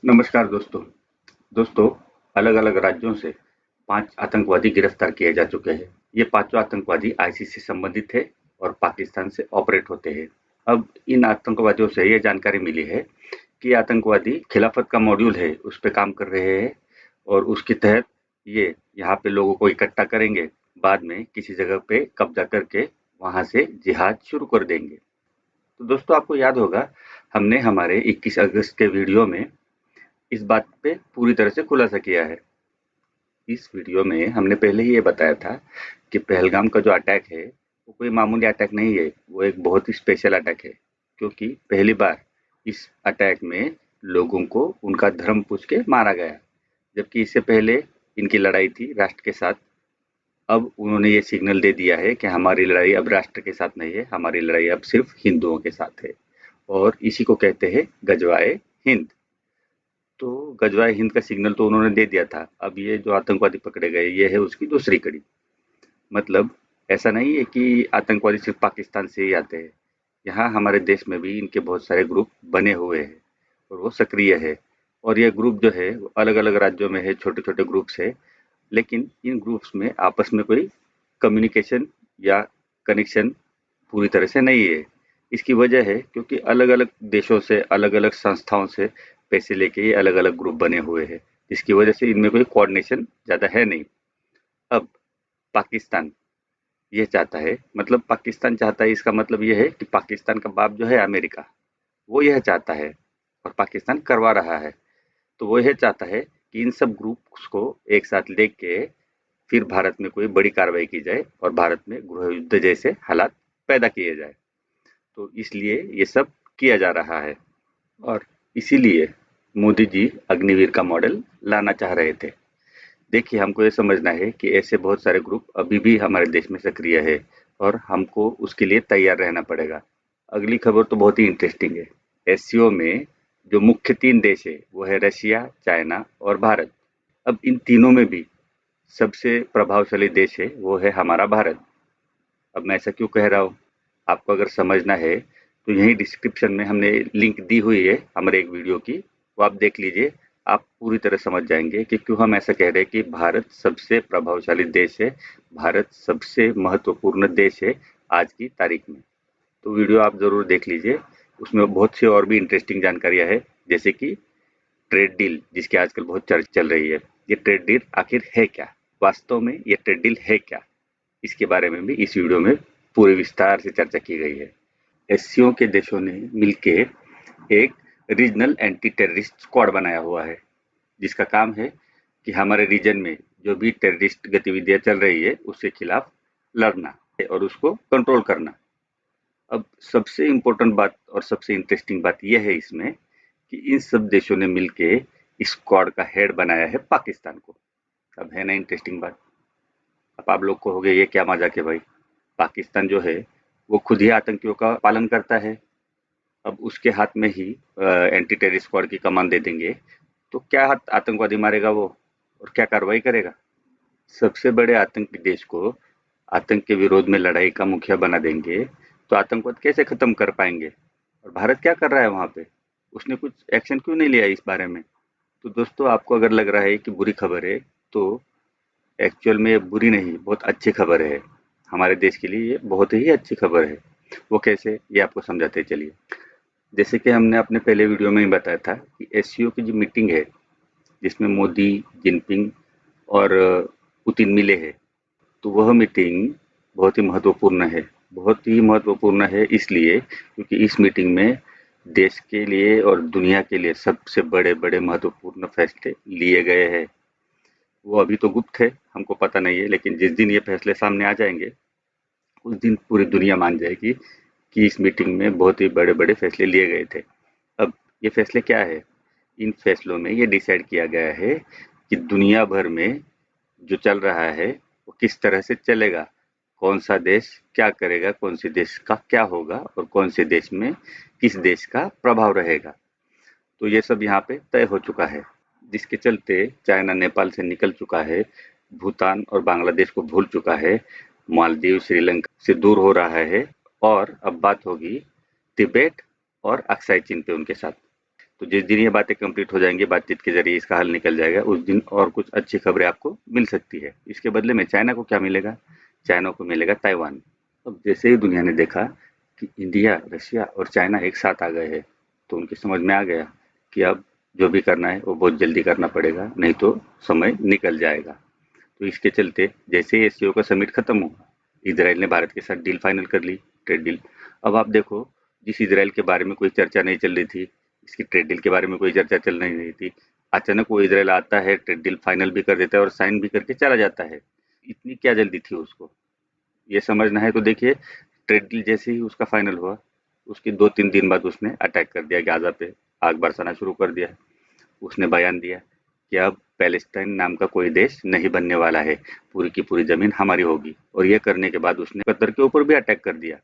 नमस्कार दोस्तों। दोस्तों, अलग-अलग राज्यों से 5 आतंकवादी गिरफ्तार किए जा चुके हैं। ये पाँचों आतंकवादी आईसिस से संबंधित है और पाकिस्तान से ऑपरेट होते हैं। अब इन आतंकवादियों से ये जानकारी मिली है कि आतंकवादी खिलाफत का मॉड्यूल है, उस पे काम कर रहे हैं और उसके तहत ये यहाँ पे लोगों को इकट्ठा करेंगे, बाद में किसी जगह पे कब्जा करके वहाँ से जिहाद शुरू कर देंगे। तो दोस्तों, आपको याद होगा हमने हमारे 21 अगस्त के वीडियो में इस बात पे पूरी तरह से खुलासा किया है। इस वीडियो में हमने पहले ही ये बताया था कि पहलगाम का जो अटैक है वो कोई मामूली अटैक नहीं है, वो एक बहुत ही स्पेशल अटैक है, क्योंकि पहली बार इस अटैक में लोगों को उनका धर्म पूछ के मारा गया, जबकि इससे पहले इनकी लड़ाई थी राष्ट्र के साथ। अब उन्होंने ये सिग्नल दे दिया है कि हमारी लड़ाई अब राष्ट्र के साथ नहीं है, हमारी लड़ाई अब सिर्फ हिंदुओं के साथ है और इसी को कहते हैं गजवाए हिंद। तो गजवाए हिंद का सिग्नल तो उन्होंने दे दिया था। अब ये जो आतंकवादी पकड़े गए, ये है उसकी दूसरी कड़ी। मतलब ऐसा नहीं है कि आतंकवादी सिर्फ पाकिस्तान से ही आते हैं। यहाँ हमारे देश में भी इनके बहुत सारे ग्रुप बने हुए हैं और वो सक्रिय है। और ये ग्रुप जो है वो अलग-अलग राज्यों में है, छोटे-छोटे ग्रुप्स है। लेकिन इन ग्रुप्स में आपस में कोई कम्युनिकेशन या कनेक्शन पूरी तरह से नहीं है। इसकी वजह है क्योंकि अलग-अलग देशों से, अलग-अलग संस्थाओं से पैसे लेके ये अलग-अलग ग्रुप बने हुए हैं, जिसकी वजह से इनमें कोई कोऑर्डिनेशन ज़्यादा है नहीं। अब पाकिस्तान ये चाहता है, मतलब पाकिस्तान चाहता है, इसका मतलब ये है कि पाकिस्तान का बाप जो है अमेरिका, वो यह चाहता है और पाकिस्तान करवा रहा है। तो वो यह चाहता है कि इन सब ग्रुप्स को एक साथ लेके फिर भारत में कोई बड़ी कार्रवाई की जाए और भारत में गृह युद्ध जैसे हालात पैदा किए जाए। तो इसलिए ये सब किया जा रहा है और इसीलिए मोदी जी अग्निवीर का मॉडल लाना चाह रहे थे। देखिए, हमको ये समझना है कि ऐसे बहुत सारे ग्रुप अभी भी हमारे देश में सक्रिय है और हमको उसके लिए तैयार रहना पड़ेगा। अगली खबर तो बहुत ही इंटरेस्टिंग है। एससीओ में जो मुख्य 3 देश है वो है रशिया, चाइना और भारत। अब इन तीनों में भी सबसे प्रभावशाली देश है वो है हमारा भारत। अब मैं ऐसा क्यों कह रहा हूँ? आपको अगर समझना है तो यहीं डिस्क्रिप्शन में हमने लिंक दी हुई है हमारे एक वीडियो की, वो आप देख लीजिए। आप पूरी तरह समझ जाएंगे कि क्यों हम ऐसा कह रहे हैं कि भारत सबसे प्रभावशाली देश है, भारत सबसे महत्वपूर्ण देश है आज की तारीख में। तो वीडियो आप ज़रूर देख लीजिए, उसमें बहुत सी और भी इंटरेस्टिंग जानकारियाँ हैं, जैसे कि ट्रेड डील जिसकी आजकल बहुत चर्चा चल रही है। ये ट्रेड डील आखिर है क्या? वास्तव में ये ट्रेड डील है क्या? इसके बारे में भी इस वीडियो में पूरे विस्तार से चर्चा की गई है। एससीओ के देशों ने मिलके एक रीजनल एंटी टेररिस्ट स्क्वाड बनाया हुआ है, जिसका काम है कि हमारे रीजन में जो भी टेररिस्ट गतिविधियां चल रही है उसके खिलाफ लड़ना और उसको कंट्रोल करना। अब सबसे इम्पोर्टेंट बात और सबसे इंटरेस्टिंग बात यह है इसमें कि इन सब देशों ने मिलके इस स्क्वाड का हेड बनाया है पाकिस्तान को। अब है ना इंटरेस्टिंग बात? अब आप लोग कहोगे ये क्या मजाक है भाई? पाकिस्तान जो है वो खुद ही आतंकियों का पालन करता है। अब उसके हाथ में ही एंटी टेररिस्ट स्क्वाड की कमान दे देंगे तो क्या आतंकवादी मारेगा वो और क्या कार्रवाई करेगा? सबसे बड़े आतंकी देश को आतंक के विरोध में लड़ाई का मुखिया बना देंगे तो आतंकवाद कैसे खत्म कर पाएंगे? और भारत क्या कर रहा है वहां पे? उसने कुछ एक्शन क्यों नहीं लिया इस बारे में? तो दोस्तों, आपको अगर लग रहा है कि बुरी खबर है तो एक्चुअल में ये बुरी नहीं, बहुत अच्छी खबर है। हमारे देश के लिए ये बहुत ही अच्छी खबर है। वो कैसे, ये आपको समझाते चलिए। जैसे कि हमने अपने पहले वीडियो में ही बताया था कि एससीओ की जो मीटिंग है, जिसमें मोदी, जिनपिंग और पुतिन मिले हैं, तो वह मीटिंग बहुत ही महत्वपूर्ण है। बहुत ही महत्वपूर्ण है इसलिए क्योंकि इस मीटिंग में देश के लिए और दुनिया के लिए सबसे बड़े-बड़े महत्वपूर्ण फैसले लिए गए हैं। वो अभी तो गुप्त है, हमको पता नहीं है, लेकिन जिस दिन ये फैसले सामने आ जाएंगे उस दिन पूरी दुनिया मान जाएगी कि इस मीटिंग में बहुत ही बड़े-बड़े फैसले लिए गए थे। अब ये फैसले क्या है? इन फैसलों में ये डिसाइड किया गया है कि दुनिया भर में जो चल रहा है वो किस तरह से चलेगा, कौन सा देश क्या करेगा, कौन से देश का क्या होगा और कौन से देश में किस देश का प्रभाव रहेगा। तो ये सब यहाँ पे तय हो चुका है, जिसके चलते चाइना नेपाल से निकल चुका है, भूटान और बांग्लादेश को भूल चुका है, मालदीव श्रीलंका से दूर हो रहा है और अब बात होगी तिब्बत और अक्साई चीन पे उनके साथ। तो जिस दिन ये बातें कंप्लीट हो जाएंगी, बातचीत के जरिए इसका हल निकल जाएगा, उस दिन और कुछ अच्छी खबरें आपको मिल सकती है। इसके बदले में चाइना को क्या मिलेगा? चाइना को मिलेगा ताइवान। अब जैसे ही दुनिया ने देखा कि इंडिया, रशिया और चाइना एक साथ आ गए हैं, तो उनकी समझ में आ गया कि अब जो भी करना है वो बहुत जल्दी करना पड़ेगा, नहीं तो समय निकल जाएगा। तो इसके चलते जैसे ही एससीओ का समिट खत्म हुआ, इजराइल ने भारत के साथ डील फाइनल कर ली, ट्रेड डील। अब आप देखो, जिस इजराइल के बारे में कोई चर्चा नहीं चल रही थी, इसकी ट्रेड डील के बारे में कोई चर्चा चल नहीं रही थी, अचानक वो इजराइल आता है, ट्रेड डील फाइनल भी कर देता है और साइन भी करके चला जाता है। इतनी क्या जल्दी थी उसको, ये समझना है तो देखिए, ट्रेड डील जैसे ही उसका फाइनल हुआ, उसके 2-3 दिन बाद उसने अटैक कर दिया गाजा पे, आग बरसाना शुरू कर दिया। उसने बयान दिया कि अब पैलेस्टाइन नाम का कोई देश नहीं बनने वाला है, पूरी की पूरी जमीन हमारी होगी। और ये करने के बाद उसने कतर के ऊपर भी अटैक कर दिया।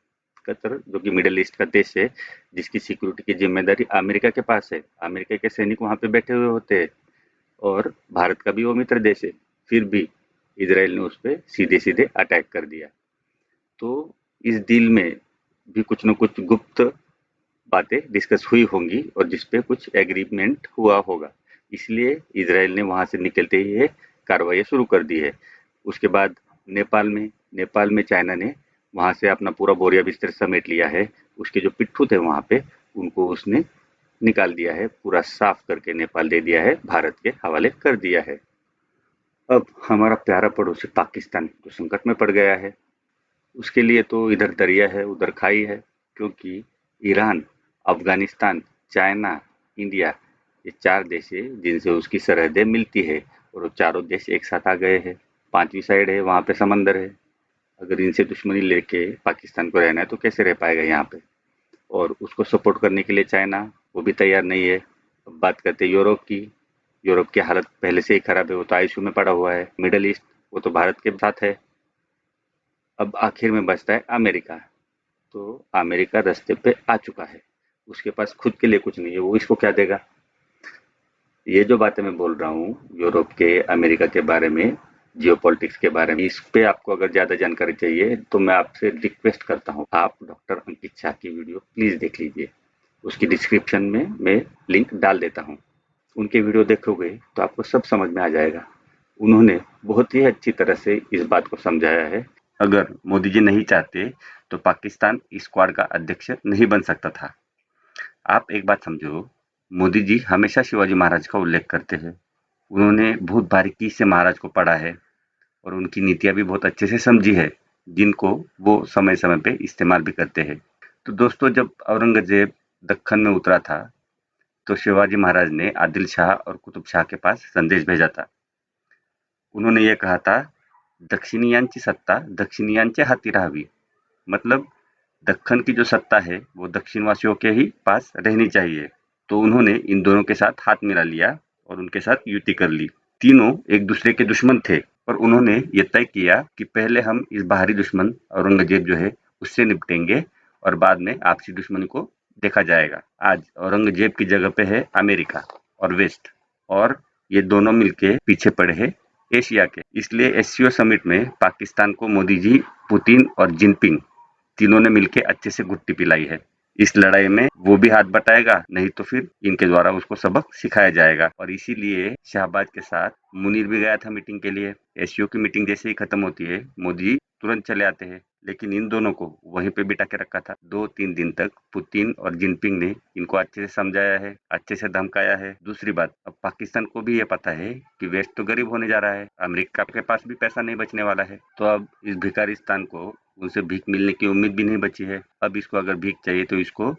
कतर जो कि मिडिल ईस्ट का देश है, जिसकी सिक्योरिटी की जिम्मेदारी अमेरिका के पास है, अमेरिका के सैनिक वहां पे बैठे हुए होते हैं और भारत का भी वो मित्र देश है, फिर भी इसराइल ने उस पर सीधे सीधे अटैक कर दिया। तो इस डील में भी कुछ न कुछ गुप्त बातें डिस्कस हुई होंगी और जिस पे कुछ एग्रीमेंट हुआ होगा, इसलिए इसराइल ने वहां से निकलते ही ये कार्रवाई शुरू कर दी है। उसके बाद नेपाल में चाइना ने वहां से अपना पूरा बोरिया बिस्तर समेट लिया है। उसके जो पिट्ठू थे वहां पे, उनको उसने निकाल दिया है, पूरा साफ करके नेपाल दे दिया है, भारत के हवाले कर दिया है। अब हमारा प्यारा पड़ोसी पाकिस्तान जो संकट में पड़ गया है, उसके लिए तो इधर दरिया है उधर खाई है, क्योंकि ईरान, अफगानिस्तान, चाइना, इंडिया, ये 4 देश है जिनसे उसकी सरहदें मिलती है और वो चारों देश एक साथ आ गए हैं। 5वीं साइड है, वहाँ पे समंदर है। अगर इनसे दुश्मनी लेके पाकिस्तान को रहना है तो कैसे रह पाएगा यहाँ पे? और उसको सपोर्ट करने के लिए चाइना, वो भी तैयार नहीं है। अब बात करते हैं यूरोप की। यूरोप की हालत पहले से ही खराब है, वो तो आईसीयू में पड़ा हुआ है। मिडल ईस्ट, वो तो भारत के साथ है। अब आखिर में बचता है अमेरिका। तो अमेरिका रास्ते पे आ चुका है, उसके पास खुद के लिए कुछ नहीं है, वो इसको क्या देगा? ये जो बातें मैं बोल रहा हूँ यूरोप के, अमेरिका के बारे में, जियोपॉलिटिक्स के बारे में, इस पे आपको अगर ज़्यादा जानकारी चाहिए तो मैं आपसे रिक्वेस्ट करता हूँ, आप डॉक्टर अंकित शाह की वीडियो प्लीज़ देख लीजिए। उसकी डिस्क्रिप्शन में मैं लिंक डाल देता हूँ। उनके वीडियो देखोगे तो आपको सब समझ में आ जाएगा। उन्होंने बहुत ही अच्छी तरह से इस बात को समझाया है। अगर मोदी जी नहीं चाहते तो पाकिस्तान इस स्क्वाड का अध्यक्ष नहीं बन सकता था। आप एक बात समझो, मोदी जी हमेशा शिवाजी महाराज का उल्लेख करते हैं। उन्होंने बहुत बारीकी से महाराज को पढ़ा है और उनकी नीतियाँ भी बहुत अच्छे से समझी है, जिनको वो समय-समय पे इस्तेमाल भी करते हैं। तो दोस्तों, जब औरंगज़ेब दक्कन में उतरा था, तो शिवाजी महाराज ने आदिल शाह और कुतुब शाह के पास संदेश भेजा था। उन्होंने ये कहा था, दक्षिणियांची सत्ता दक्षिणियांच्या हाती राहावी। मतलब दक्कन की जो सत्ता है वो दक्षिणवासियों के ही पास रहनी चाहिए। तो उन्होंने इन दोनों के साथ हाथ मिला लिया और उनके साथ युति कर ली। तीनों एक दूसरे के दुश्मन थे और उन्होंने ये तय किया कि पहले हम इस बाहरी दुश्मन औरंगजेब जो है उससे निपटेंगे और बाद में आपसी दुश्मनी को देखा जाएगा। आज औरंगजेब की जगह पे है अमेरिका और वेस्ट, और ये दोनों मिलके पीछे पड़े हैं एशिया के। इसलिए एससीओ समिट में पाकिस्तान को मोदी जी, पुतिन और जिनपिंग तीनों ने मिलके अच्छे से घुट्टी पिलाई है। इस लड़ाई में वो भी हाथ बटाएगा, नहीं तो फिर इनके द्वारा उसको सबक सिखाया जाएगा। और इसीलिए शहबाज के साथ मुनीर भी गया था मीटिंग के लिए। एससीओ की मीटिंग जैसे ही खत्म होती है, मोदी तुरंत चले आते हैं, लेकिन इन दोनों को वहीं पे बिठा के रखा था। 2-3 दिन तक पुतिन और जिनपिंग ने इनको अच्छे से समझाया है, अच्छे से धमकाया है। दूसरी बात, अब पाकिस्तान को भी ये पता है कि वेस्ट तो गरीब होने जा रहा है, अमेरिका के पास भी पैसा नहीं बचने वाला है, तो अब इस भिखारिस्तान को उनसे भीख मिलने की उम्मीद भी नहीं बची है। अब इसको अगर भीख चाहिए तो इसको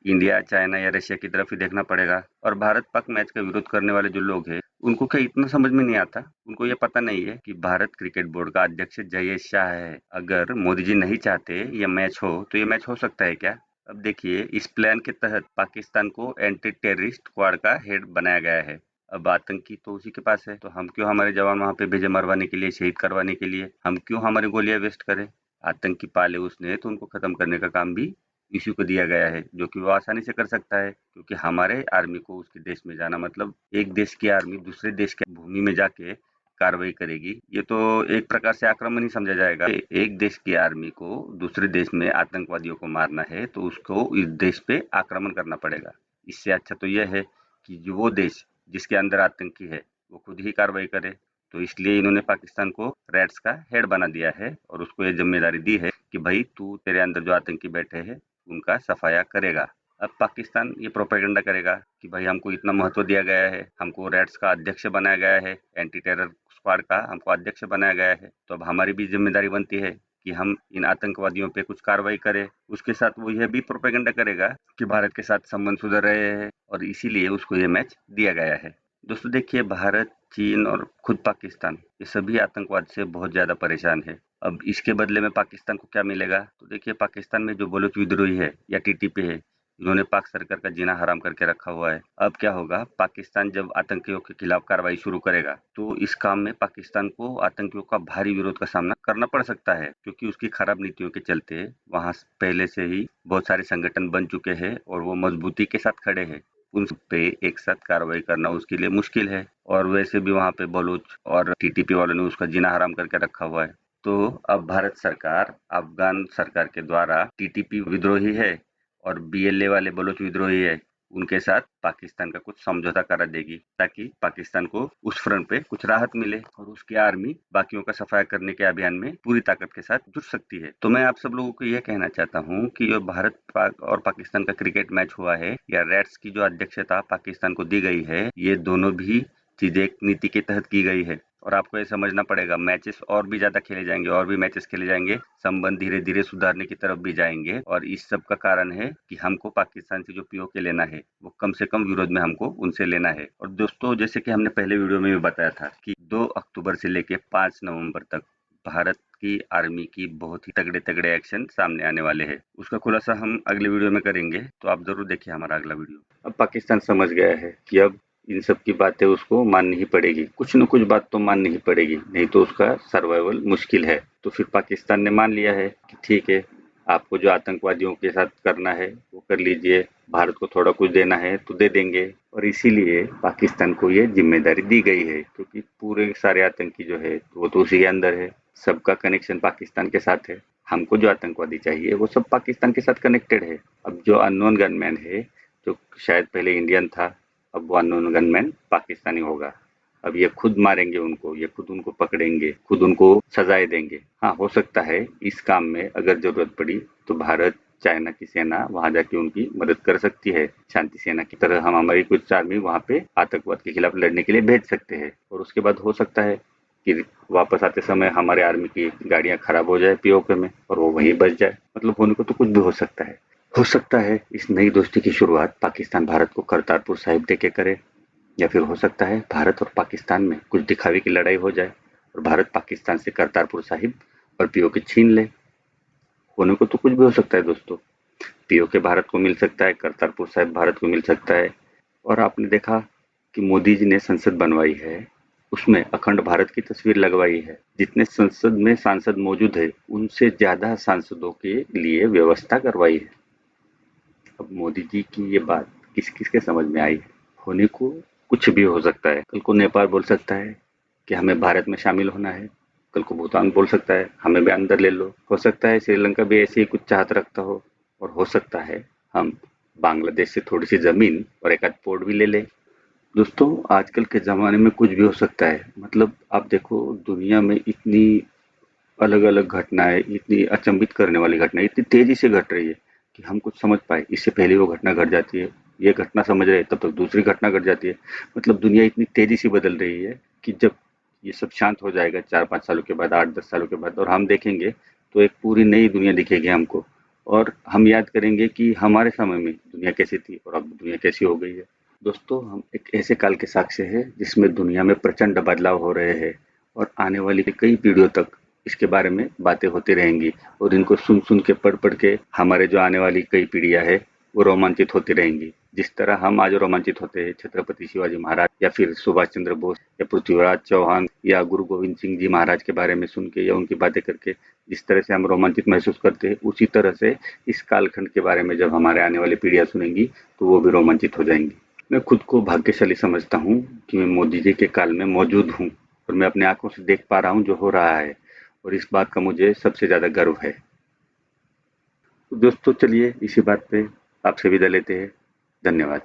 इंडिया, चाइना या रशिया की तरफ ही देखना पड़ेगा। और भारत पाक मैच का विरोध करने वाले जो लोग हैं, उनको क्या इतना समझ में नहीं आता? उनको ये पता नहीं है कि भारत क्रिकेट बोर्ड का अध्यक्ष जयेश शाह है। अगर मोदी जी नहीं चाहते ये मैच हो तो ये मैच हो सकता है क्या? अब देखिए, इस प्लान के तहत पाकिस्तान को एंटी टेररिस्ट स्क्वाड का हेड बनाया गया है। अब आतंकी तो उसी के पास है, तो हम क्यों हमारे जवान वहां पे भेजे मरवाने के लिए, शहीद करवाने के लिए? हम क्यों हमारी गोलियां वेस्ट करें? आतंकी पाले उसने, तो उनको खत्म करने का काम भी इसी को दिया गया है, जो कि वो आसानी से कर सकता है, क्योंकि हमारे आर्मी को उसके देश में जाना मतलब एक देश की आर्मी दूसरे देश की भूमि में जाके कार्रवाई करेगी, ये तो एक प्रकार से आक्रमण ही समझा जाएगा। एक देश की आर्मी को दूसरे देश में आतंकवादियों को मारना है तो उसको इस देश पे आक्रमण करना पड़ेगा। इससे अच्छा तो यह है कि जो वो देश जिसके अंदर आतंकी है वो खुद ही कार्रवाई करे। तो इसलिए इन्होंने पाकिस्तान को रैट्स का हेड बना दिया है और उसको ये जिम्मेदारी दी है कि भाई तू तेरे अंदर जो आतंकी बैठे हैं उनका सफाया करेगा। अब पाकिस्तान ये प्रोपेगेंडा करेगा कि भाई हमको इतना महत्व दिया गया है, हमको रैट्स का अध्यक्ष बनाया गया है, एंटी टेरर स्क्वाड का हमको अध्यक्ष बनाया गया है, तो अब हमारी भी जिम्मेदारी बनती है कि हम इन आतंकवादियों पे कुछ कार्रवाई करें। उसके साथ वो यह भी प्रोपेगेंडा करेगा कि भारत के साथ संबंध सुधर रहे हैं और इसीलिए उसको ये मैच दिया गया है। दोस्तों देखिए, भारत, चीन और खुद पाकिस्तान ये सभी आतंकवाद से बहुत ज्यादा परेशान है। अब इसके बदले में पाकिस्तान को क्या मिलेगा? तो देखिए, पाकिस्तान में जो बलोच विद्रोही है या टीटीपी है, इन्होंने पाक सरकार का जीना हराम करके रखा हुआ है। अब क्या होगा, पाकिस्तान जब आतंकियों के खिलाफ कार्रवाई शुरू करेगा तो इस काम में पाकिस्तान को आतंकियों का भारी विरोध का सामना करना पड़ सकता है, क्योंकि उसकी खराब नीतियों के चलते वहां पहले से ही बहुत सारे संगठन बन चुके हैं और वो मजबूती के साथ खड़े हैं। उन सब पे एक साथ कार्रवाई करना उसके लिए मुश्किल है और वैसे भी वहां पे बलूच और टीटीपी वालों ने उसका जीना हराम करके रखा हुआ है। तो अब भारत सरकार अफगान सरकार के द्वारा टीटीपी विद्रोही है और बीएलए वाले बलोच विद्रोही है, उनके साथ पाकिस्तान का कुछ समझौता करा देगी ताकि पाकिस्तान को उस फ्रंट पे कुछ राहत मिले और उसकी आर्मी बाकियों का सफाया करने के अभियान में पूरी ताकत के साथ जुट सकती है। तो मैं आप सब लोगों को यह कहना चाहता हूँ कि जो भारत और पाकिस्तान का क्रिकेट मैच हुआ है या रेड्स की जो अध्यक्षता पाकिस्तान को दी गई है, ये दोनों भी चीजें एक नीति के तहत की गई है और आपको ये समझना पड़ेगा, मैचेस और भी ज्यादा खेले जाएंगे और भी मैचेस खेले जाएंगे, संबंध धीरे धीरे सुधारने की तरफ भी जाएंगे और इस सब का कारण है कि हमको पाकिस्तान से जो पीओके लेना है वो कम से कम विरोध में हमको उनसे लेना है। और दोस्तों, जैसे कि हमने पहले वीडियो में भी बताया था कि 2 अक्टूबर से लेके 5 नवंबर तक भारत की आर्मी की बहुत ही तगड़े तगड़े एक्शन सामने आने वाले हैं। उसका खुलासा हम अगले वीडियो में करेंगे, तो आप जरूर देखिए हमारा अगला वीडियो। अब पाकिस्तान समझ गया है कि अब इन सब की बातें उसको माननी ही पड़ेगी, कुछ न कुछ बात तो माननी ही पड़ेगी, नहीं तो उसका सर्वाइवल मुश्किल है। तो फिर पाकिस्तान ने मान लिया है कि ठीक है, आपको जो आतंकवादियों के साथ करना है वो कर लीजिए, भारत को थोड़ा कुछ देना है तो दे देंगे। और इसीलिए पाकिस्तान को ये जिम्मेदारी दी गई है, क्योंकि पूरे सारे आतंकी जो है वो तो उसी के अंदर है, सबका कनेक्शन पाकिस्तान के साथ है। हमको जो आतंकवादी चाहिए वो सब पाकिस्तान के साथ कनेक्टेड है। अब जो अननोन गनमैन है, जो शायद पहले इंडियन था, अब वो अननोन गनमैन पाकिस्तानी होगा। अब ये खुद मारेंगे उनको, ये खुद उनको पकड़ेंगे, खुद उनको सजाएं देंगे। हाँ, हो सकता है इस काम में अगर जरूरत पड़ी तो भारत, चाइना की सेना वहां जाके उनकी मदद कर सकती है। शांति सेना की तरह हम हमारी कुछ आर्मी वहां पे आतंकवाद के खिलाफ लड़ने के लिए भेज सकते हैं। और उसके बाद हो सकता है कि वापस आते समय हमारे आर्मी की गाड़ियां खराब हो जाए पीओके में और वो वहीं बच जाए। मतलब होने को तो कुछ भी हो सकता है। हो सकता है इस नई दोस्ती की शुरुआत पाकिस्तान भारत को करतारपुर साहिब देके करे, या फिर हो सकता है भारत और पाकिस्तान में कुछ दिखावे की लड़ाई हो जाए और भारत पाकिस्तान से करतारपुर साहिब और पीओके छीन ले। होने को तो कुछ भी हो सकता है दोस्तों। पीओके भारत को मिल सकता है, करतारपुर साहिब भारत को मिल सकता है। और आपने देखा कि मोदी जी ने संसद बनवाई है, उसमें अखंड भारत की तस्वीर लगवाई है। जितने संसद में सांसद मौजूद है उनसे ज्यादा सांसदों के लिए व्यवस्था करवाई है। अब मोदी जी की ये बात किस किस के समझ में आई? होने को कुछ भी हो सकता है। कल को नेपाल बोल सकता है कि हमें भारत में शामिल होना है, कल को भूटान बोल सकता है हमें भी अंदर ले लो, हो सकता है श्रीलंका भी ऐसे ही कुछ चाहत रखता हो, और हो सकता है हम बांग्लादेश से थोड़ी सी जमीन और एक आध पोर्ट भी ले लें। दोस्तों, आजकल के ज़माने में कुछ भी हो सकता है। मतलब आप देखो, दुनिया में इतनी अलग-अलग घटनाएँ, इतनी अचंभित करने वाली घटनाएँ इतनी तेज़ी से घट रही है कि हम कुछ समझ पाएँ, इससे पहले वो घटना घट जाती है। ये घटना समझ रहे हैं, तब तक दूसरी घटना घट जाती है। मतलब दुनिया इतनी तेज़ी से बदल रही है कि जब ये सब शांत हो जाएगा 4-5 सालों के बाद, 8-10 सालों के बाद, और हम देखेंगे तो एक पूरी नई दुनिया दिखेगी हमको, और हम याद करेंगे कि हमारे समय में दुनिया कैसी थी और अब दुनिया कैसी हो गई है। दोस्तों, हम एक ऐसे काल के साक्ष्य हैं जिसमें दुनिया में प्रचंड बदलाव हो रहे हैं और आने वाली कई पीढ़ियों तक इसके बारे में बातें होती रहेंगी, और इनको सुन सुन के पढ़ पढ़ के हमारे जो आने वाली कई पीढ़ियां है वो रोमांचित होती रहेंगी। जिस तरह हम आज रोमांचित होते हैं छत्रपति शिवाजी महाराज या फिर सुभाष चंद्र बोस या पृथ्वीराज चौहान या गुरु गोविंद सिंह जी महाराज के बारे में सुन के या उनकी बातें करके जिस तरह से हम रोमांचित महसूस करते हैं, उसी तरह से इस कालखंड के बारे में जब हमारे आने वाली पीढ़ियां सुनेंगी तो वो भी रोमांचित हो जाएंगी। मैं खुद को भाग्यशाली समझता हूँ कि मैं मोदी जी के काल में मौजूद हूँ और मैं अपने आंखों से देख पा रहा हूँ जो हो रहा है, और इस बात का मुझे सबसे ज़्यादा गर्व है। तो दोस्तों, चलिए इसी बात पे आपसे विदा लेते हैं। धन्यवाद।